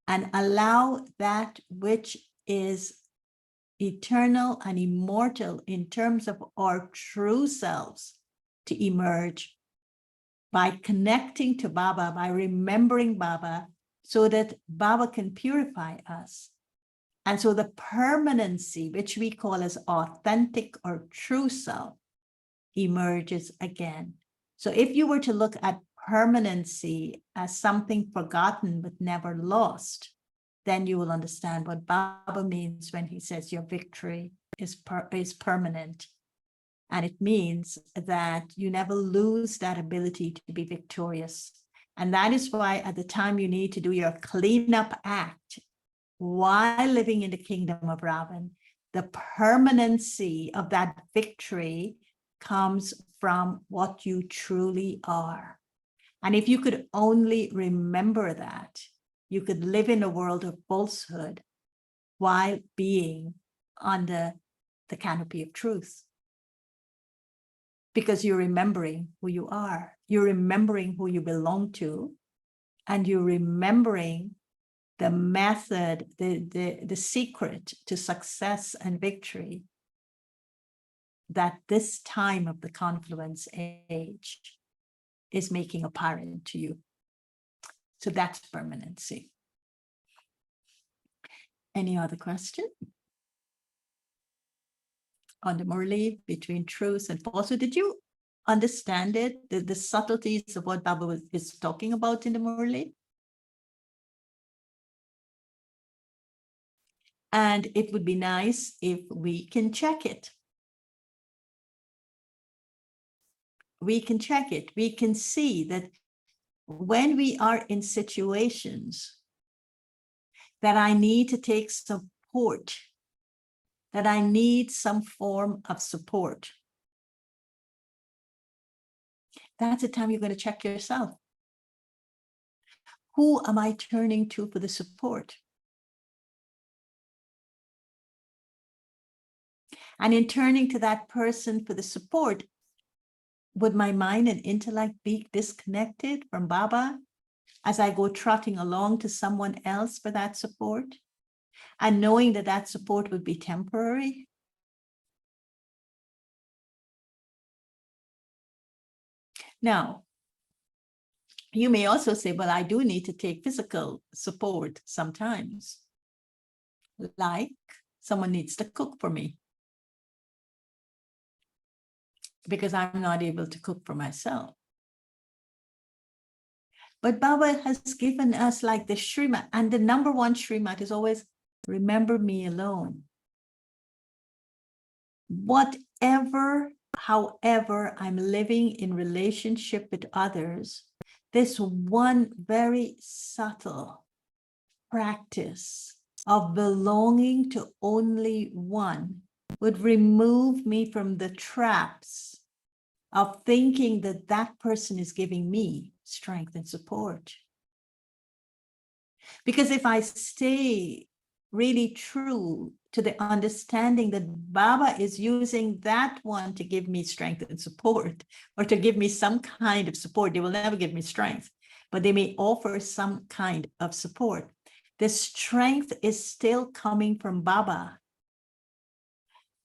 and allow that which is eternal and immortal in terms of our true selves to emerge by connecting to Baba, by remembering Baba, so that Baba can purify us. And so the permanency, which we call as authentic or true self, emerges again. So if you were to look at permanency as something forgotten but never lost, then you will understand what Baba means when he says your victory is permanent. And it means that you never lose that ability to be victorious. And that is why at the time you need to do your cleanup act while living in the kingdom of Ravan, the permanency of that victory comes from what you truly are. And if you could only remember that, you could live in a world of falsehood while being under the canopy of truth. Because you're remembering who you are, you're remembering who you belong to, and you're remembering the method, the secret to success and victory that this time of the confluence age is making apparent to you. So that's permanency. Any other question? on the Murli between truth and falsehood. Did you understand it? The subtleties of what Baba is talking about in the Murli? And it would be nice if we can check it. We can check it. We can see that when we are in situations that I need to take support, that I need some form of support, that's the time you're going to check yourself. Who am I turning to for the support? And in turning to that person for the support, would my mind and intellect be disconnected from Baba as I go trotting along to someone else for that support? And knowing that that support would be temporary? Now, you may also say, well, I do need to take physical support sometimes. Like someone needs to cook for me, because I'm not able to cook for myself. But Baba has given us like the Shrimat, and the number one Shrimat is always, remember me alone. However I'm living in relationship with others, this one very subtle practice of belonging to only one would remove me from the traps of thinking that that person is giving me strength and support. Because if I stay really true to the understanding that Baba is using that one to give me strength and support, or to give me some kind of support, they will never give me strength, but they may offer some kind of support. The strength is still coming from Baba.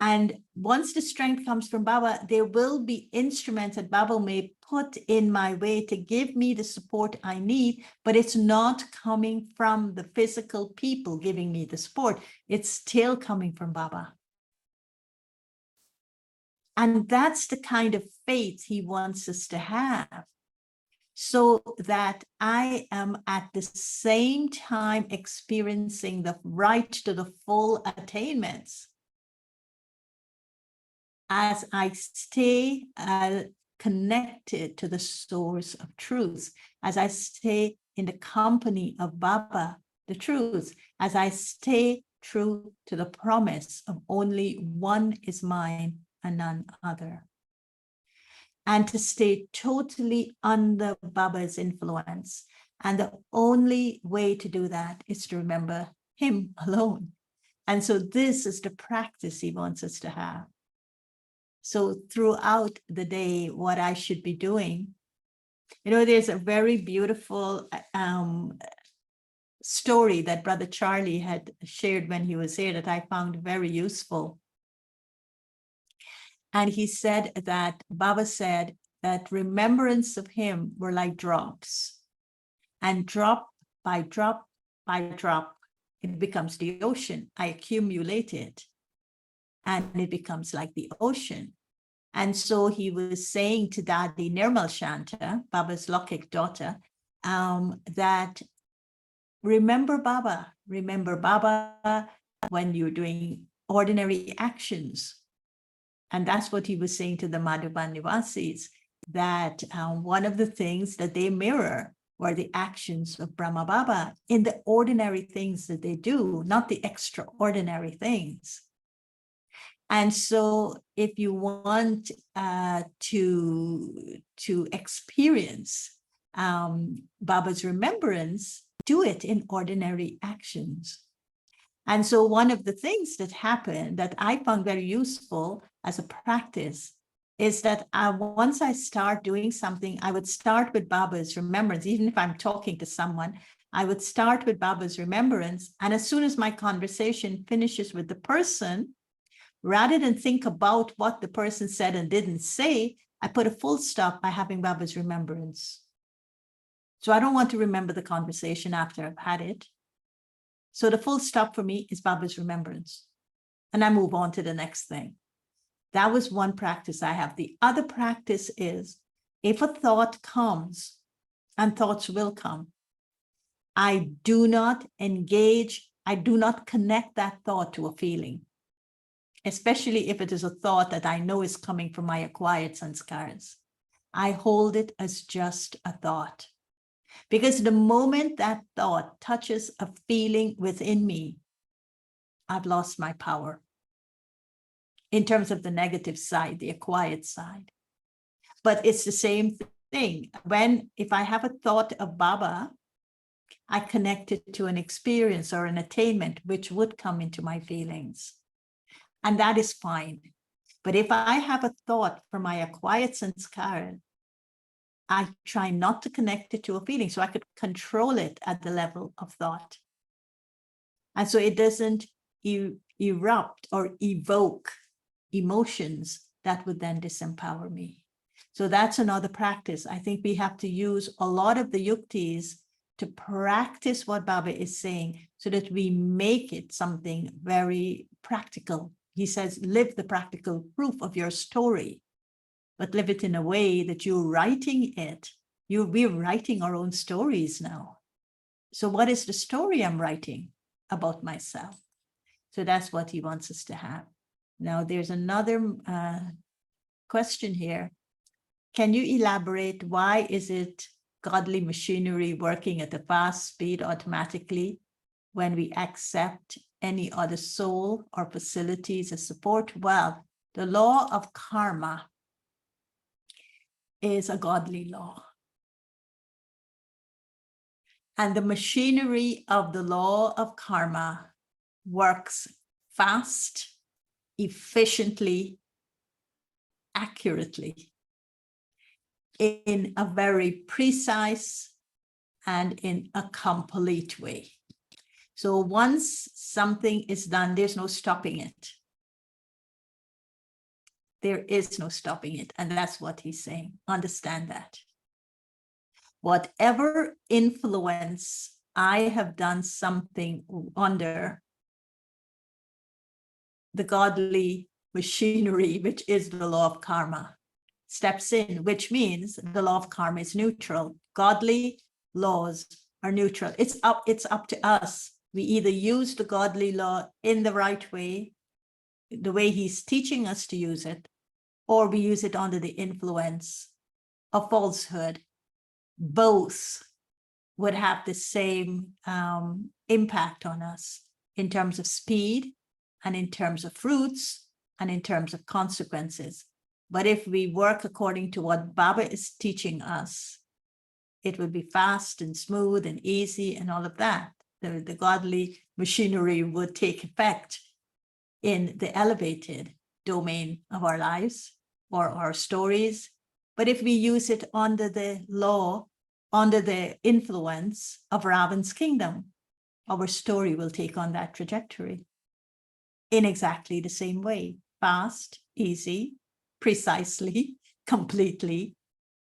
And once the strength comes from Baba, there will be instruments that Baba may put in my way to give me the support I need, but it's not coming from the physical people giving me the support. It's still coming from Baba. And that's the kind of faith he wants us to have, so that I am at the same time experiencing the right to the full attainments as I stay connected to the source of truth, as I stay in the company of Baba, the truth, as I stay true to the promise of only one is mine and none other. And to stay totally under Baba's influence. And the only way to do that is to remember him alone. And so this is the practice he wants us to have. So throughout the day, what I should be doing, there's a very beautiful story that Brother Charlie had shared when he was here that I found very useful. And he said that Baba said that remembrance of him were like drops, and drop by drop by drop, it becomes the ocean. I accumulate it, and it becomes like the ocean. And so he was saying to Dadi Nirmal Shanta, Baba's Lokik daughter, that remember Baba when you're doing ordinary actions. And that's what he was saying to the Madhuban Nivasis, that one of the things that they mirror were the actions of Brahma Baba in the ordinary things that they do, not the extraordinary things. And so if you want to experience Baba's remembrance, do it in ordinary actions. And so one of the things that happened that I found very useful as a practice is that once I start doing something, I would start with Baba's remembrance. Even if I'm talking to someone, I would start with Baba's remembrance. And as soon as my conversation finishes with the person, rather than think about what the person said and didn't say, I put a full stop by having Baba's remembrance. So I don't want to remember the conversation after I've had it. So the full stop for me is Baba's remembrance. And I move on to the next thing. That was one practice I have. The other practice is, if a thought comes, and thoughts will come, I do not engage, I do not connect that thought to a feeling, especially if it is a thought that I know is coming from my acquired sanskars. I hold it as just a thought. Because the moment that thought touches a feeling within me, I've lost my power in terms of the negative side, the acquired side. But it's the same thing. If I have a thought of Baba, I connect it to an experience or an attainment, which would come into my feelings. And that is fine. But if I have a thought from my acquired sanskara, I try not to connect it to a feeling so I could control it at the level of thought. And so it doesn't erupt or evoke emotions that would then disempower me. So that's another practice. I think we have to use a lot of the yuktis to practice what Baba is saying so that we make it something very practical. He says, live the practical proof of your story, but live it in a way that you're writing it. We're writing our own stories now. So what is the story I'm writing about myself? So that's what he wants us to have. Now there's another question here. Can you elaborate why is it godly machinery working at a fast speed automatically when we accept any other soul or facilities as support? Well, the law of karma is a godly law. And the machinery of the law of karma works fast, efficiently, accurately, in a very precise and in a complete way. So once something is done, there's no stopping it. There is no stopping it. And that's what he's saying. Understand that. Whatever influence I have done something under, the godly machinery, which is the law of karma, steps in, which means the law of karma is neutral. Godly laws are neutral. It's up to us. We either use the godly law in the right way, the way he's teaching us to use it, or we use it under the influence of falsehood. Both would have the same impact on us in terms of speed and in terms of fruits and in terms of consequences. But if we work according to what Baba is teaching us, it will be fast and smooth and easy and all of that. The godly machinery would take effect in the elevated domain of our lives or our stories. But if we use it under the law, under the influence of Ravan's kingdom, our story will take on that trajectory in exactly the same way. Fast, easy, precisely, completely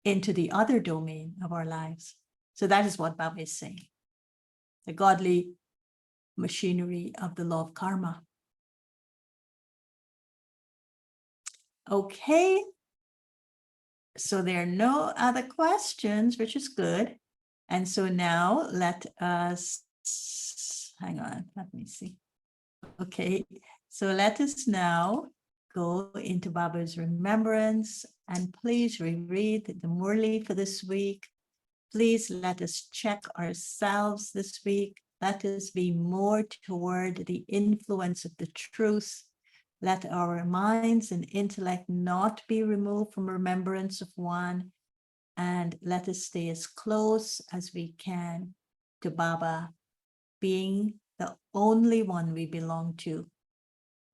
into the other domain of our lives. So that is what Baba is saying. The godly machinery of the law of karma. Okay. So there are no other questions, which is good. And so now let us, hang on, let me see. Okay, so let us now go into Baba's remembrance, and please reread the Murli for this week. Please let us check ourselves this week. Let us be more toward the influence of the truth. Let our minds and intellect not be removed from remembrance of one. And let us stay as close as we can to Baba, being the only one we belong to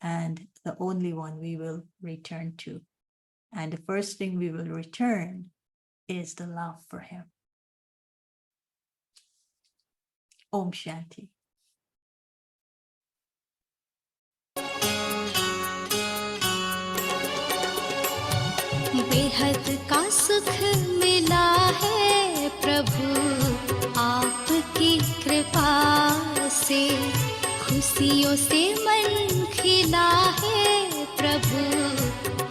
and the only one we will return to. And the first thing we will return is the love for him. Om Shanti. बेहद का सुख मिला है प्रभु आपकी कृपा से, खुशियों से मन खिला है प्रभु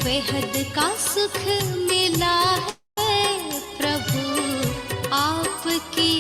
बेहद का सुख मिला है प्रभु आपकी